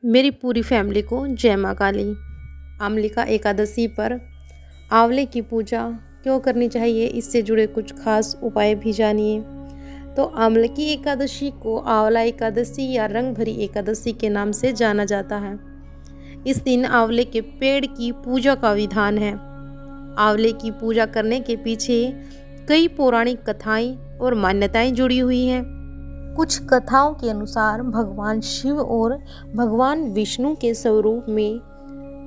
मेरी पूरी फैमिली को जय माँ काली। आमलिका एकादशी पर आंवले की पूजा क्यों करनी चाहिए, इससे जुड़े कुछ खास उपाय भी जानिए। तो आंवले की एकादशी को आंवला एकादशी या रंग भरी एकादशी के नाम से जाना जाता है। इस दिन आंवले के पेड़ की पूजा का विधान है। आंवले की पूजा करने के पीछे कई पौराणिक कथाएं और मान्यताएं जुड़ी हुई हैं। कुछ कथाओं के अनुसार भगवान शिव और भगवान विष्णु के स्वरूप में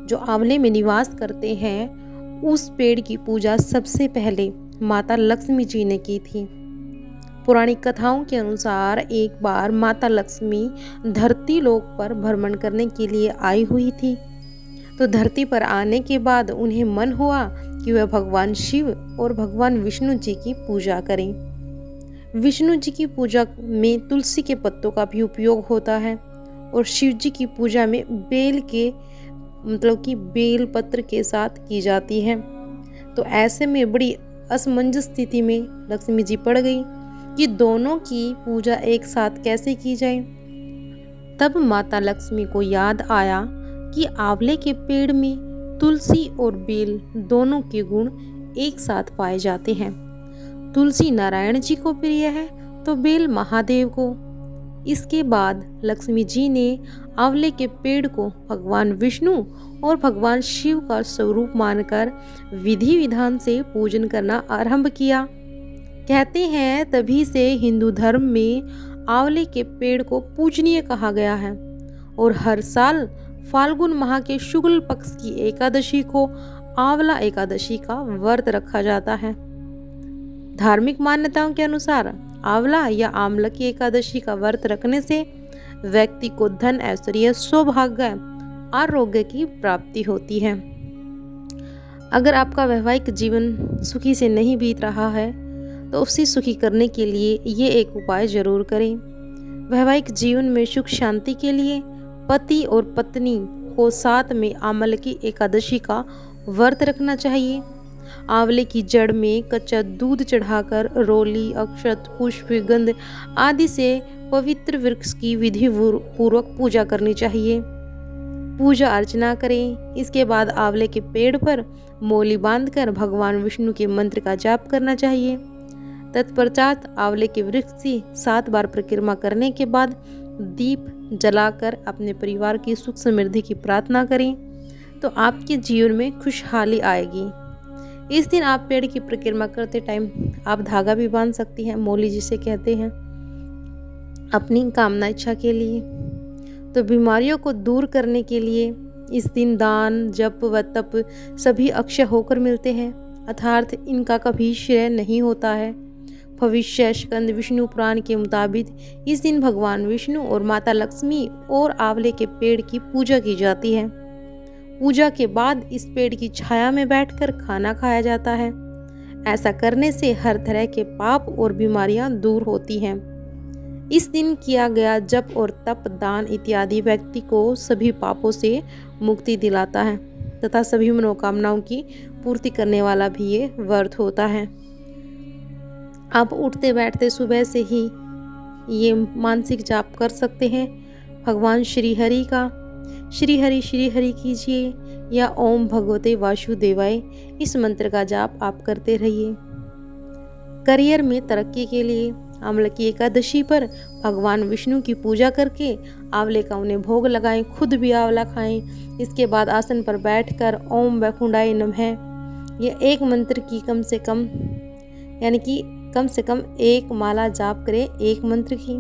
जो आंवले में निवास करते हैं, उस पेड़ की पूजा सबसे पहले माता लक्ष्मी जी ने की थी। पौराणिक कथाओं के अनुसार एक बार माता लक्ष्मी धरती लोक पर भ्रमण करने के लिए आई हुई थी। तो धरती पर आने के बाद उन्हें मन हुआ कि वह भगवान शिव और भगवान विष्णु जी की पूजा करें। विष्णु जी की पूजा में तुलसी के पत्तों का भी उपयोग होता है और शिव जी की पूजा में बेल पत्र के साथ की जाती है। तो ऐसे में बड़ी असमंजस स्थिति में लक्ष्मी जी पड़ गई कि दोनों की पूजा एक साथ कैसे की जाए। तब माता लक्ष्मी को याद आया कि आंवले के पेड़ में तुलसी और बेल दोनों के गुण एक साथ पाए जाते हैं। तुलसी नारायण जी को प्रिय है तो बेल महादेव को। इसके बाद लक्ष्मी जी ने आंवले के पेड़ को भगवान विष्णु और भगवान शिव का स्वरूप मानकर विधि विधान से पूजन करना आरंभ किया। कहते हैं तभी से हिंदू धर्म में आंवले के पेड़ को पूजनीय कहा गया है और हर साल फाल्गुन माह के शुक्ल पक्ष की एकादशी को आंवला एकादशी का व्रत रखा जाता है। धार्मिक मान्यताओं के अनुसार आंवला या आंवला की एकादशी का व्रत रखने से व्यक्ति को धन, ऐश्वर्य, सौभाग्य, आरोग्य की प्राप्ति होती है। अगर आपका वैवाहिक जीवन सुखी से नहीं बीत रहा है तो उसे सुखी करने के लिए ये एक उपाय जरूर करें। वैवाहिक जीवन में सुख शांति के लिए पति और पत्नी को साथ में आंवले की एकादशी का व्रत रखना चाहिए। आंवले की जड़ में कच्चा दूध चढ़ाकर रोली, अक्षत, पुष्प, गंध आदि से पवित्र वृक्ष की विधि पूर्वक पूजा करनी चाहिए। पूजा अर्चना करें। इसके बाद आंवले के पेड़ पर मौली बांधकर भगवान विष्णु के मंत्र का जाप करना चाहिए। तत्पश्चात आंवले के वृक्ष की 7 बार परिक्रमा करने के बाद दीप जलाकर अपने परिवार की सुख समृद्धि की प्रार्थना करें तो आपके जीवन में खुशहाली आएगी। इस दिन आप पेड़ की परिक्रमा करते टाइम आप धागा भी बांध सकती हैं, मौली जिसे कहते हैं, अपनी कामना इच्छा के लिए। तो बीमारियों को दूर करने के लिए इस दिन दान, जप व तप सभी अक्षय होकर मिलते हैं, अर्थात इनका कभी श्रेय नहीं होता है। भविष्य स्कंद विष्णु पुराण के मुताबिक इस दिन भगवान विष्णु और माता लक्ष्मी और आंवले के पेड़ की पूजा की जाती है। पूजा के बाद इस पेड़ की छाया में बैठकर खाना खाया जाता है। ऐसा करने से हर तरह के पाप और बीमारियां दूर होती हैं। इस दिन किया गया जप और तप, दान इत्यादि व्यक्ति को सभी पापों से मुक्ति दिलाता है तथा सभी मनोकामनाओं की पूर्ति करने वाला भी ये व्रत होता है। आप उठते बैठते सुबह से ही ये मानसिक जाप कर सकते हैं। भगवान श्री हरि का श्री हरि कीजिए या ओम भगवते वासुदेवाय इस मंत्र का जाप आप करते रहिए। करियर में तरक्की के लिए आंवले की एकादशी पर भगवान विष्णु की पूजा करके आंवले का उन्हें भोग लगाएं, खुद भी आंवला खाएं। इसके बाद आसन पर बैठकर ओम वैकुंठाय नमः ये एक मंत्र की कम से कम एक माला जाप करें, एक मंत्र की।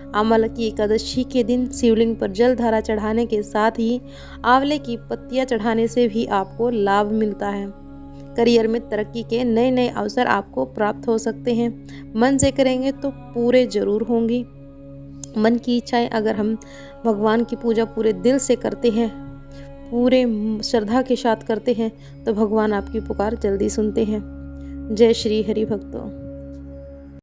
आंवला की एकादशी के दिन शिवलिंग पर जल धारा चढ़ाने के साथ ही आंवले की पत्तियां चढ़ाने से भी आपको लाभ मिलता है। करियर में तरक्की के नए नए अवसर आपको प्राप्त हो सकते हैं। मन से करेंगे तो पूरे जरूर होंगी। मन की इच्छाएं अगर हम भगवान की पूजा पूरे दिल से करते हैं, पूरे श्रद्धा के साथ करते हैं तो भगवान आपकी पुकार जल्दी सुनते हैं। जय श्री हरि भक्तों।